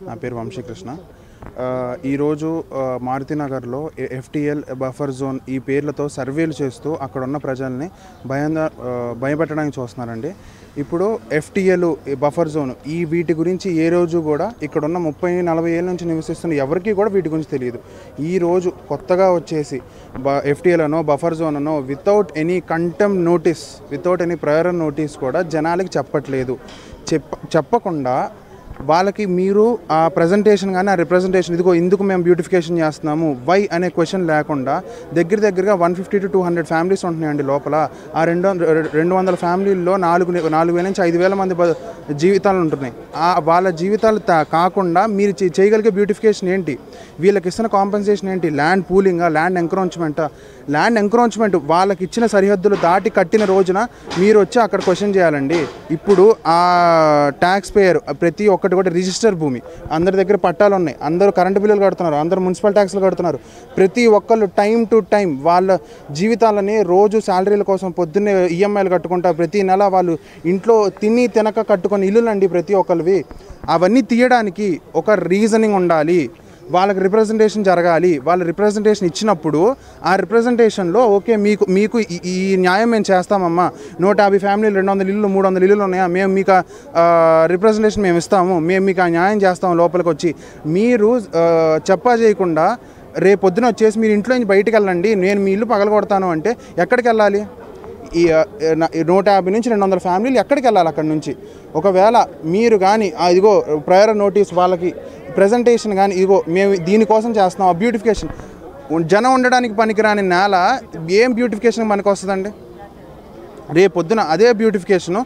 నా పేరు వంశీకృష్ణ. ఈరోజు మారుతినగర్లో ఎఫ్టీఎల్ బఫర్ జోన్ ఈ పేర్లతో సర్వేలు చేస్తూ అక్కడ ఉన్న ప్రజల్ని భయపెట్టడానికి చూస్తున్నారండి. ఇప్పుడు ఎఫ్టీఎల్ బఫర్ జోన్ ఈ వీటి గురించి ఏ రోజు కూడా ఇక్కడ ఉన్న 30-40 ఏళ్ళ నుంచి నివసిస్తున్న ఎవరికి కూడా వీటి గురించి తెలియదు. ఈరోజు కొత్తగా వచ్చేసి ఎఫ్టీఎల్ అనో బఫర్ జోన్ అనో without any contempt notice, without any prior notice కూడా జనాలకి చెప్పట్లేదు. చెప్పకుండా వాళ్ళకి మీరు ఆ ప్రజెంటేషన్ కానీ ఆ రిప్రజెంటేషన్ ఇదిగో ఇందుకు మేము బ్యూటిఫికేషన్ చేస్తున్నాము వై అనే క్వశ్చన్ లేకుండా దగ్గరగా 150 to 200 ఫ్యామిలీస్ ఉంటున్నాయండి లోపల. ఆ 200 ఫ్యామిలీల్లో 4,000 నుంచి 5,000 మంది జీవితాలు ఉంటున్నాయి. వాళ్ళ జీవితాలు కాకుండా మీరు చేయగలిగే బ్యూటిఫికేషన్ ఏంటి? వీళ్ళకి ఇస్తున్న కాంపెన్సేషన్ ఏంటి? ల్యాండ్ పూలింగా, ల్యాండ్ ఎంక్రోచ్మెంటా? ల్యాండ్ ఎంక్రోచ్మెంట్ వాళ్ళకి ఇచ్చిన సరిహద్దులు దాటి కట్టిన రోజున మీరు వచ్చి అక్కడ క్వశ్చన్ చేయాలండి. ఇప్పుడు ఆ ట్యాక్స్ పేయర్ ప్రతి ఒక్కటి కూడా రిజిస్టర్ భూమి, అందరి దగ్గర పట్టాలు ఉన్నాయి, అందరూ కరెంటు బిల్లులు కడుతున్నారు, అందరూ మున్సిపల్ ట్యాక్స్లు కడుతున్నారు. ప్రతి ఒక్కళ్ళు టైం టు టైం వాళ్ళ జీవితాలని రోజు శాలరీల కోసం పొద్దున్నే ఈఎంఐలు కట్టుకుంటా ప్రతి నెల వాళ్ళు ఇంట్లో తినక కట్టుకొని ఇల్లులండి ప్రతి ఒక్కరివి. అవన్నీ తీయడానికి ఒక రీజనింగ్ ఉండాలి, వాళ్ళకి రిప్రజెంటేషన్ జరగాలి. వాళ్ళ రిప్రజెంటేషన్ ఇచ్చినప్పుడు ఆ రిప్రజెంటేషన్లో ఓకే మీకు ఈ న్యాయం మేము చేస్తామమ్మా, 150 ఫ్యామిలీలు 200 ఇల్లు 300 ఇల్లులు ఉన్నాయా, మేము మీకు రిప్రజెంటేషన్ మేము ఇస్తాము, మేము మీకు ఆ న్యాయం చేస్తాము లోపలికి వచ్చి మీరు చెప్పా చేయకుండా రేపొద్దున వచ్చేసి మీరు ఇంట్లో నుంచి బయటకు వెళ్ళండి, నేను మీ ఇల్లు పగలగొడతాను అంటే ఎక్కడికి వెళ్ళాలి? ఈ 150 నుంచి 200 ఫ్యామిలీలు ఎక్కడికి వెళ్ళాలి? అక్కడి నుంచి ఒకవేళ మీరు కానీ ఇదిగో ప్రయర్ నోటీస్ వాళ్ళకి ప్రజెంటేషన్ కానీ ఇదిగో మేము దీనికోసం చేస్తున్నాం ఆ బ్యూటిఫికేషన్, జనం ఉండడానికి పనికిరాని నేల ఏం బ్యూటిఫికేషన్ మనకు వస్తుందండి? రేపొద్దున అదే బ్యూటిఫికేషను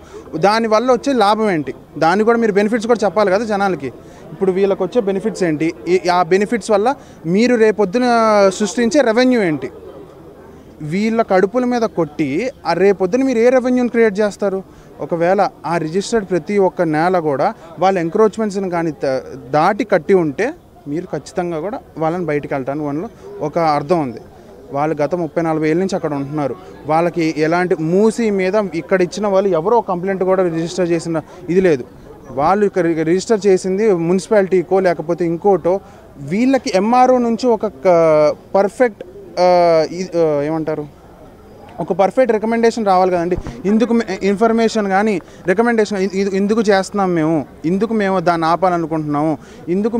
దానివల్ల వచ్చే లాభం ఏంటి? దాన్ని కూడా మీరు బెనిఫిట్స్ కూడా చెప్పాలి కదా జనాలకి. ఇప్పుడు వీళ్ళకి వచ్చే బెనిఫిట్స్ ఏంటి? ఆ బెనిఫిట్స్ వల్ల మీరు రేపొద్దున సృష్టించే రెవెన్యూ ఏంటి? వీళ్ళ కడుపుల మీద కొట్టి రేపొద్దున మీరు ఏ రెవెన్యూని క్రియేట్ చేస్తారు? ఒకవేళ ఆ రిజిస్టర్డ్ ప్రతి ఒక్క నేల కూడా వాళ్ళ ఎంక్రోచ్మెంట్స్ని కానీ దాటి కట్టి ఉంటే మీరు ఖచ్చితంగా కూడా వాళ్ళని బయటికి వెళ్ళటానికి వాళ్ళలో ఒక అర్థం ఉంది. వాళ్ళు గత 30-40 ఏళ్ళ నుంచి అక్కడ ఉంటున్నారు. వాళ్ళకి ఎలాంటి మూసి మీద ఇక్కడ ఇచ్చిన వాళ్ళు ఎవరో కంప్లైంట్ కూడా రిజిస్టర్ చేసిన ఇది లేదు. వాళ్ళు ఇక్కడ రిజిస్టర్ చేసింది మున్సిపాలిటీకో లేకపోతే ఇంకోటో. వీళ్ళకి ఎంఆర్ఓ నుంచి ఒక పర్ఫెక్ట్ ఏమంటారు, ఒక పర్ఫెక్ట్ రికమెండేషన్ రావాలి కదండి. ఇందుకు ఇన్ఫర్మేషన్ కానీ రికమెండేషన్ ఇందుకు చేస్తున్నాం మేము, ఇందుకు మేము దాన్ని ఆపాలనుకుంటున్నాము, ఇందుకు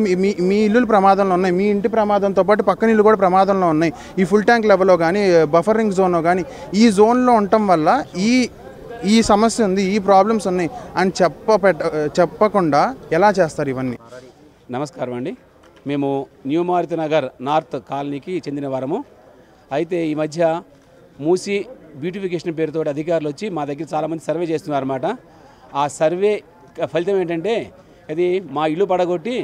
మీ ఇల్లులు ప్రమాదంలో ఉన్నాయి, మీ ఇంటి ప్రమాదంతో పాటు పక్కన ఇల్లు కూడా ప్రమాదంలో ఉన్నాయి, ఈ ఫుల్ ట్యాంక్ లెవెల్లో కానీ బఫరింగ్ జోన్లో కానీ ఈ జోన్లో ఉండటం వల్ల ఈ సమస్య ఉంది, ఈ ప్రాబ్లమ్స్ ఉన్నాయి అని చెప్పకుండా ఎలా చేస్తారు ఇవన్నీ? నమస్కారం అండి. మేము న్యూ మారుతినగర్ నార్త్ కాలనీకి చెందిన వారము. అయితే ఈ మధ్య మూసి బ్యూటిఫికేషన్ పేరుతో అధికారులు వచ్చి మా దగ్గర చాలామంది సర్వే చేస్తున్నారు అన్నమాట. ఆ సర్వే ఫలితం ఏంటంటే అది మా ఇల్లు పడగొట్టి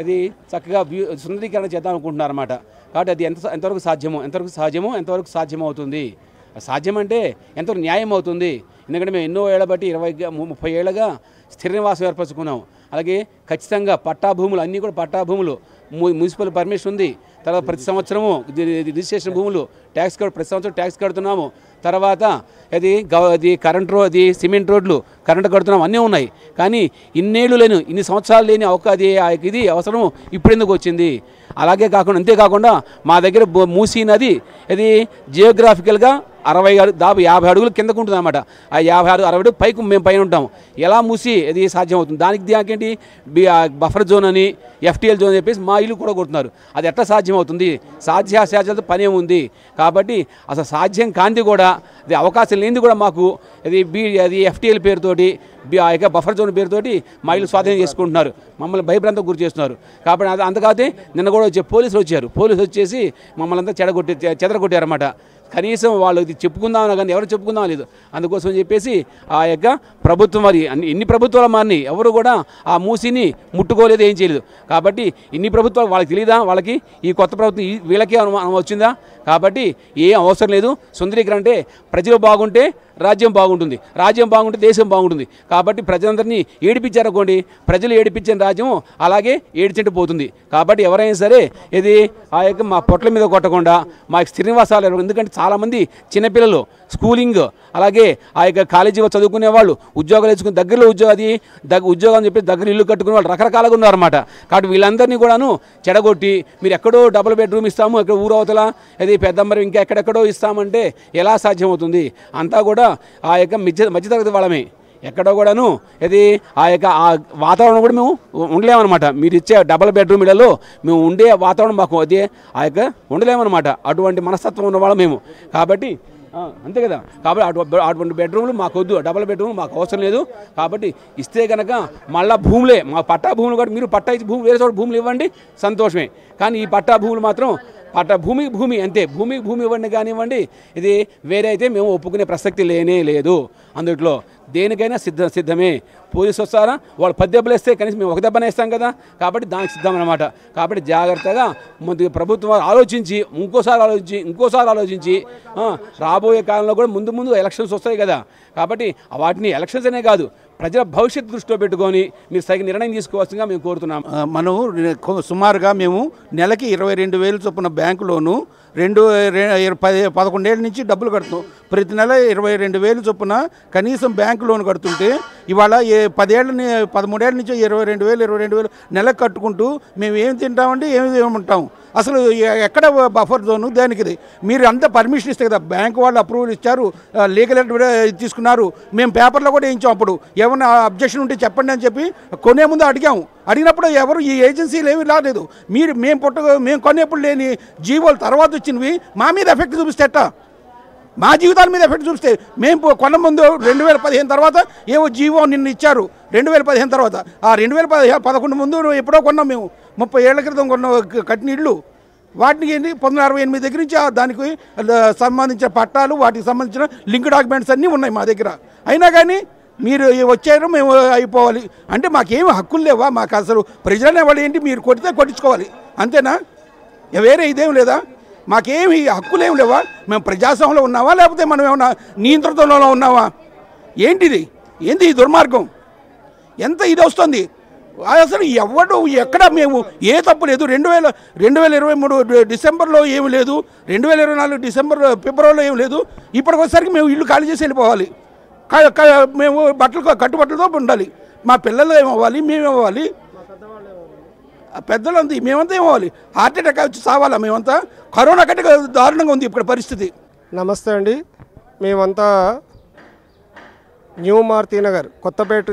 అది చక్కగా సుందరీకరణ చేద్దాం అనుకుంటున్నారు అన్నమాట. కాబట్టి అది ఎంతవరకు ఎంతవరకు సాధ్యమవుతుంది, సాధ్యమంటే ఎంతవరకు న్యాయం అవుతుంది? ఎందుకంటే మేము ఎన్నో ఏళ్ళ బట్టి 20-30 ఏళ్ళగా స్థిర నివాసం ఏర్పరచుకున్నాం. అలాగే ఖచ్చితంగా పట్టా భూములు అన్నీ కూడా పట్టా భూములు, మున్సిపల్ పర్మిషన్ ఉంది. తర్వాత ప్రతి సంవత్సరము రిజిస్ట్రేషన్ భూములు ట్యాక్స్ ప్రతి సంవత్సరం ట్యాక్స్ కడుతున్నాము. తర్వాత అది కరెంట్ అది సిమెంట్ రోడ్లు కరెంటు కడుతున్నాము, అన్నీ ఉన్నాయి. కానీ ఇన్ని సంవత్సరాలు లేని ఇది అవసరం ఇప్పుడు ఎందుకు వచ్చింది? అంతేకాకుండా మా దగ్గర మూసీ నది అది జియోగ్రాఫికల్గా 50 అడుగులు కిందకు ఉంటుంది అన్నమాట. ఆ 50-60 అడుగులు పైకి మేము పైన ఉంటాము. ఎలా మూసి అది సాధ్యమవుతుంది? దానికేంటి బఫర్ జోన్ అని ఎఫ్టీఎల్ జోన్ అని చెప్పేసి మా ఇల్లు కూడా కొడుతున్నారు. అది ఎట్లా సాధ్యమవుతుంది? సాధ్యాసాధ్యాలతో పనే ఉంది. కాబట్టి అసలు సాధ్యం కాంతి కూడా అది అవకాశం లేనిది కూడా మాకు అది ఎఫ్టీఎల్ పేరుతోటి బఫర్ జోన్ పేరుతోటి మా ఇల్లు స్వాధీనం చేసుకుంటున్నారు, మమ్మల్ని భయభ్రాంతం గురి చేస్తున్నారు. కాబట్టి అంతకాతే నిన్న కూడా పోలీసులు వచ్చేసి మమ్మల్ని అంతా చెదరగొట్టారన్నమాట. కనీసం వాళ్ళు చెప్పుకుందామన్నా కానీ ఎవరు చెప్పుకుందాం లేదు. అందుకోసం చెప్పేసి ఆ యొక్క ప్రభుత్వం ఎన్ని ప్రభుత్వాలు మారినాయి, ఎవరు కూడా ఆ మూసిని ముట్టుకోలేదు, ఏం చేయలేదు. కాబట్టి ఇన్ని ప్రభుత్వాలు వాళ్ళకి తెలియదా? వాళ్ళకి ఈ కొత్త ప్రభుత్వం వీళ్ళకే వచ్చిందా? కాబట్టి ఏం అవసరం లేదు. సుందరీకరణ అంటే ప్రజలు బాగుంటే రాజ్యం బాగుంటుంది, రాజ్యం బాగుంటే దేశం బాగుంటుంది. కాబట్టి ప్రజలందరినీ ఏడిపించారనుకోండి, ప్రజలు ఏడిపించిన రాజ్యం అలాగే ఏడిచెంటు పోతుంది. కాబట్టి ఎవరైనా సరే ఇది మా పొట్ల మీద కొట్టకుండా మా స్థిర నివాసాలు, ఎందుకంటే చాలామంది చిన్నపిల్లలు స్కూలింగ్, అలాగే ఆ యొక్క కాలేజీలో చదువుకునే వాళ్ళు, ఉద్యోగాలు వేసుకుని దగ్గరలో ఉద్యోగం అని చెప్పి దగ్గర ఇల్లు కట్టుకునే వాళ్ళు రకరకాలుగా ఉన్నారన్నమాట. కాబట్టి వీళ్ళందరినీ కూడాను చెడగొట్టి మీరు ఎక్కడో డబుల్ బెడ్రూమ్ ఇస్తాము, ఎక్కడ ఊరవతల అది పెద్దమ్మరి ఇంకా ఎక్కడెక్కడో ఇస్తామంటే ఎలా సాధ్యమవుతుంది? అంతా కూడా ఆ యొక్క మధ్యతరగతి వాళ్ళమే. ఎక్కడో కూడాను ఇది ఆ యొక్క ఆ వాతావరణం కూడా మేము ఉండలేమన్నమాట. మీరు ఇచ్చే డబల్ బెడ్రూమ్ ఇళ్లలో మేము ఉండే వాతావరణం మాకు అదే ఆ యొక్క ఉండలేమన్నమాట. అటువంటి మనస్తత్వం ఉన్నవాళ్ళం మేము. కాబట్టి అంతే కదా. కాబట్టి అటువంటి బెడ్రూమ్లు మాకు వద్దు, డబల్ బెడ్రూమ్లు మాకు అవసరం లేదు. కాబట్టి ఇస్తే కనుక మళ్ళీ భూములే, మా పట్టా భూములు కూడా మీరు పట్టా ఇచ్చి వేరే చోట భూములు ఇవ్వండి, సంతోషమే. కానీ ఈ పట్టా భూములు మాత్రం భూమి అంతే, భూమి ఇవ్వండి కానివ్వండి. ఇది వేరే అయితే మేము ఒప్పుకునే ప్రసక్తి లేనే లేదు. అందుట్లో దేనికైనా సిద్ధమే. పోలీసు వస్తారా, వాళ్ళు 10 దెబ్బలు వేస్తే కనీసం మేము 1 దెబ్బనే వేస్తాం కదా. కాబట్టి దానికి సిద్ధం అన్నమాట. కాబట్టి జాగ్రత్తగా ప్రభుత్వం ఆలోచించి ఇంకోసారి ఆలోచించి రాబోయే కాలంలో కూడా ముందు ఎలక్షన్స్ వస్తాయి కదా. కాబట్టి వాటిని ఎలక్షన్స్ అనే కాదు, ప్రజల భవిష్యత్తు దృష్టిలో పెట్టుకొని మీరు సరిగ్గా నిర్ణయం తీసుకోవాల్సిందిగా మేము కోరుతున్నాం. మనం సుమారుగా మేము నెలకి 22,000 చొప్పున బ్యాంకు లోను 11 ఏళ్ళ నుంచి డబ్బులు కడుతున్నాం. ప్రతి నెల 22,000 చొప్పున కనీసం బ్యాంకు లోన్ కడుతుంటే ఇవాళ 13 ఏళ్ళ నుంచి 22,000 నెలకు కట్టుకుంటూ మేము ఏం తింటామండి, ఏముంటాం? అసలు ఎక్కడ బఫర్ జోను దేనికిది? మీరు అంతా పర్మిషన్ ఇస్తే కదా, బ్యాంకు వాళ్ళు అప్రూవల్ ఇచ్చారు, లీగల్ తీసుకున్నారు. మేము పేపర్లో కూడా వేయించాం. అప్పుడు ఏమన్నా అబ్జెక్షన్ ఉంటే చెప్పండి అని చెప్పి కొనే ముందు అడిగాము. అడిగినప్పుడు ఎవరు ఈ ఏజెన్సీలు ఏమీ రాలేదు. మేము కొనేప్పుడు లేని జీవోలు తర్వాత వచ్చినవి మా మీద ఎఫెక్ట్ చూపిస్తేట, మా జీవితాల మీద ఎఫెక్ట్ చూపిస్తే మేము కొన్న ముందు 2015 తర్వాత ఏవో జీవో నిన్ను ఇచ్చారు. 2015 తర్వాత ఆ 2011 ముందు ఎప్పుడో కొన్నాం మేము. 30 ఏళ్ల క్రితం కొన్న కట్టిన ఇళ్ళు. వాటికి 1968 దగ్గర నుంచి దానికి సంబంధించిన పట్టాలు, వాటికి సంబంధించిన లింక్ డాక్యుమెంట్స్ అన్నీ ఉన్నాయి మా దగ్గర. అయినా కానీ మీరు వచ్చారు, మేము అయిపోవాలి అంటే మాకేమి హక్కులు లేవా? మాకు అసలు ప్రజలనే వాళ్ళు ఏంటి, మీరు కొడితే కొట్టించుకోవాలి అంతేనా? వేరే ఇదేం లేదా? మాకేమి హక్కులేం లేవా? మేము ప్రజాస్వామ్యంలో ఉన్నావా, లేకపోతే మనం ఏమన్నా నియంత్రణలో ఉన్నావా? ఏంటిది? ఏంటి ఈ దుర్మార్గం? ఎంత ఇది వస్తుంది అసలు? ఎవడు ఎక్కడ మేము ఏ తప్పు లేదు. 2023 డిసెంబర్లో ఏమి లేదు, 2024 ఫిబ్రవరిలో ఏమి లేదు. ఇప్పటికొసరికి మేము ఇల్లు ఖాళీ చేసి వెళ్ళిపోవాలి. మేము కట్టుబట్టలతో ఉండాలి. మా పిల్లలు ఏమవ్వాలి, మేమేమవ్వాలి, పెద్దలంతా మేమంతా ఏమవ్వాలి? హార్ట్ అటాక్ వచ్చి సావాలా మేమంతా? కరోనా కంటే దారుణంగా ఉంది ఇప్పుడు పరిస్థితి. నమస్తే అండి. మేమంతా న్యూ మారుతినగర్ కొత్తపేట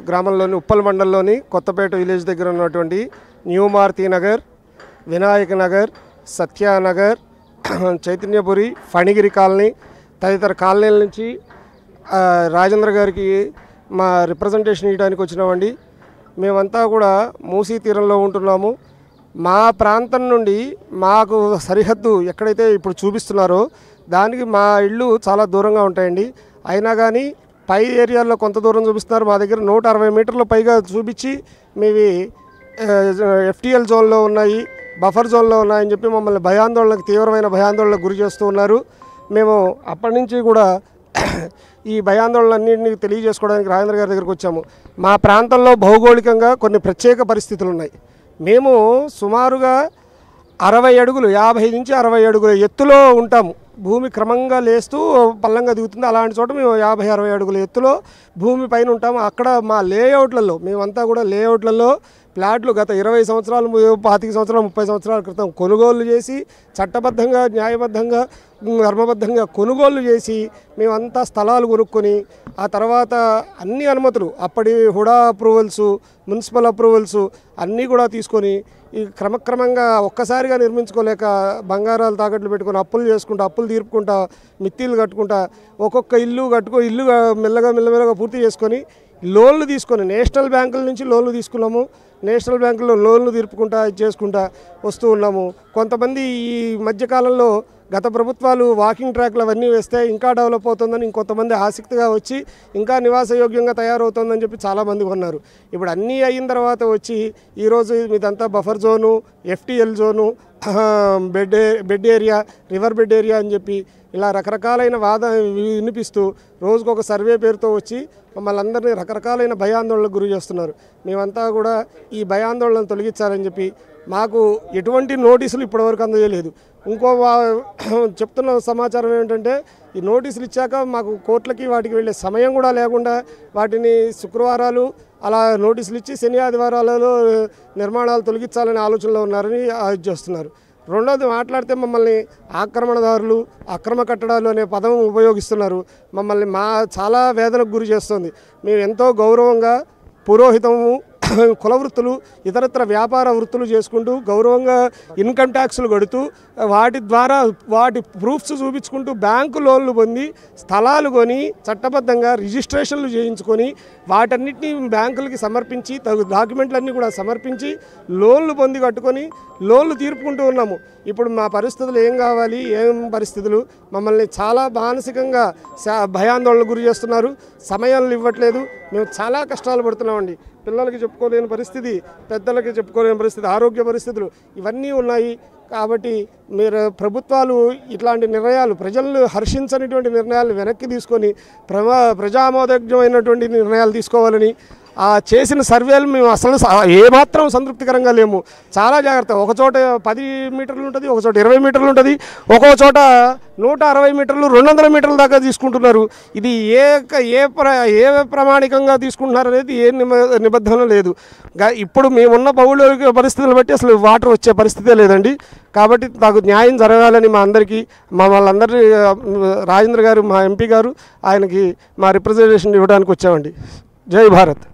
గ్రామంలోని ఉప్పల్ మండలంలోని కొత్తపేట విలేజ్ దగ్గర ఉన్నటువంటి న్యూ మారుతినగర్, వినాయక నగర్, సత్యానగర్, చైతన్యపురి, ఫణిగిరి కాలనీ తదితర కాలనీల నుంచి రాజేంద్ర గారికి మా రిప్రజెంటేషన్ ఇవ్వడానికి వచ్చినామండి. మేమంతా కూడా మూసీ తీరంలో ఉంటున్నాము. మా ప్రాంతం నుండి మాకు సరిహద్దు ఎక్కడైతే ఇప్పుడు చూపిస్తున్నారో దానికి మా ఇళ్ళు చాలా దూరంగా ఉంటాయండి. అయినా కానీ పై ఏరియాల్లో కొంత దూరం చూపిస్తున్నారు. మా దగ్గర 160 మీటర్ల పైగా చూపించి మీవి FTL జోన్లో ఉన్నాయి, బఫర్ జోన్లో ఉన్నాయని చెప్పి మమ్మల్ని తీవ్రమైన భయాందోళనకు గురి చేస్తూ ఉన్నారు. మేము అప్పటి నుంచి కూడా ఈ భయాందోళనలన్నింటినీ తెలియజేసుకోవడానికి రాజేంద్ర గారి దగ్గరికి వచ్చాము. మా ప్రాంతంలో భౌగోళికంగా కొన్ని ప్రత్యేక పరిస్థితులు ఉన్నాయి. మేము సుమారుగా 60 అడుగులు 50 నుంచి 60 అడుగుల ఎత్తులో ఉంటాము. భూమి క్రమంగా లేస్తూ పల్లంగా దిగుతుంది. అలాంటి చోట మేము 50-60 అడుగుల ఎత్తులో భూమి పైన ఉంటాము. అక్కడ మా లేఅవుట్లలో మేమంతా కూడా లేఅవుట్లలో ప్లాట్లు గత 20 సంవత్సరాలు, 25 సంవత్సరాలు, 30 సంవత్సరాల క్రితం కొనుగోలు చేసి చట్టబద్ధంగా, న్యాయబద్ధంగా, ధర్మబద్ధంగా కొనుగోలు చేసి మేమంతా స్థలాలు కొనుక్కొని ఆ తర్వాత అన్ని అనుమతులు, అప్పటి హుడా అప్రూవల్స్, మున్సిపల్ అప్రూవల్స్ అన్నీ కూడా తీసుకొని ఈ క్రమక్రమంగా ఒక్కసారిగా నిర్మించుకోలేక బంగారాలు తాకట్లు పెట్టుకొని అప్పులు తీర్పుకుంటా, మిత్తిలు కట్టుకుంటా, ఒక్కొక్క ఇల్లు మెల్లగా పూర్తి చేసుకొని లోన్లు తీసుకొని నేషనల్ బ్యాంకుల నుంచి లోన్లు తీసుకున్నాము. నేషనల్ బ్యాంకులో లోన్లు తీర్పుకుంటా చేసుకుంటా వస్తూ ఉన్నాము. కొంతమంది ఈ మధ్యకాలంలో గత ప్రభుత్వాలు వాకింగ్ ట్రాక్లు అవన్నీ వేస్తే ఇంకా డెవలప్ అవుతుందని ఇంకొంతమంది ఆసక్తిగా వచ్చి ఇంకా నివాసయోగ్యంగా తయారవుతుందని చెప్పి చాలామంది కొన్నారు. ఇప్పుడు అన్నీ అయిన తర్వాత వచ్చి ఈరోజు మీదంతా buffer zone, FTL zone, bed area, river bed area అని చెప్పి ఇలా రకరకాలైన వినిపిస్తూ రోజుకొక సర్వే పేరుతో వచ్చి మమ్మల్ని అందరినీ రకరకాలైన భయాందోళనకు గురి చేస్తున్నారు. మేమంతా కూడా ఈ భయాందోళనను తొలగించాలని చెప్పి మాకు ఎటువంటి నోటీసులు ఇప్పటివరకు అందజేయలేదు. ఇంకో చెప్తున్న సమాచారం ఏంటంటే ఈ నోటీసులు ఇచ్చాక మాకు కోర్టులకి వాటికి వెళ్ళే సమయం కూడా లేకుండా వాటిని శుక్రవారాలు అలా నోటీసులు ఇచ్చి శని ఆదివారాలలో నిర్మాణాలు తొలగించాలనే ఆలోచనలో ఉన్నారని చేస్తున్నారు. రెండోది మాట్లాడితే మమ్మల్ని ఆక్రమణదారులు, అక్రమ కట్టడాలు అనే పదం ఉపయోగిస్తున్నారు. మమ్మల్ని చాలా వేదనకు గురి చేస్తుంది. మేము ఎంతో గౌరవంగా పురోహితము, కుల వృత్తులు, ఇతరత్ర వ్యాపార వృత్తులు చేసుకుంటూ గౌరవంగా ఇన్కమ్ ట్యాక్సులు కడుతూ వాటి ద్వారా వాటి ప్రూఫ్స్ చూపించుకుంటూ బ్యాంకు లోన్లు పొంది స్థలాలు కొని చట్టబద్ధంగా రిజిస్ట్రేషన్లు చేయించుకొని వాటన్నిటిని బ్యాంకులకి సమర్పించి తగు డాక్యుమెంట్లన్నీ కూడా సమర్పించి లోన్లు పొంది కట్టుకొని లోన్లు తీర్పుకుంటూ ఉన్నాము. ఇప్పుడు మా పరిస్థితులు ఏం కావాలి, ఏం పరిస్థితులు, మమ్మల్ని చాలా మానసికంగా భయాందోళనకు గురి చేస్తున్నారు. సమయాలు ఇవ్వట్లేదు. మేము చాలా కష్టాలు పడుతున్నామండి. పిల్లలకి చెప్పుకోలేని పరిస్థితి, పెద్దలకి చెప్పుకోలేని పరిస్థితి, ఆరోగ్య పరిస్థితులు ఇవన్నీ ఉన్నాయి. కాబట్టి మీరు ప్రభుత్వాలు ఇట్లాంటి నిర్ణయాలు, ప్రజలను హర్షించనిటువంటి నిర్ణయాలు వెనక్కి తీసుకొని ప్రజామోదయోగ్యమైనటువంటి నిర్ణయాలు తీసుకోవాలని, చేసిన సర్వేలు మేము అసలు ఏమాత్రం సంతృప్తికరంగా లేము. చాలా జాగ్రత్త. ఒక చోట 10 మీటర్లు ఉంటుంది, ఒక చోట 20 మీటర్లు ఉంటుంది, ఒక్కో చోట 160 మీటర్లు 200 మీటర్ల దాకా తీసుకుంటున్నారు. ఇది ఏ ప్రామాణికంగా తీసుకుంటున్నారు అనేది ఏ నిబంధన లేదు. ఇప్పుడు మేమున్న భౌగోళిక పరిస్థితులను బట్టి అసలు వాటర్ వచ్చే పరిస్థితే లేదండి. కాబట్టి నాకు న్యాయం జరగాలని మమ్మల్ని అందరి రాజేంద్ర గారు, మా ఎంపీ గారు, ఆయనకి మా రిప్రజెంటేషన్ ఇవ్వడానికి వచ్చామండి. జై భారత్.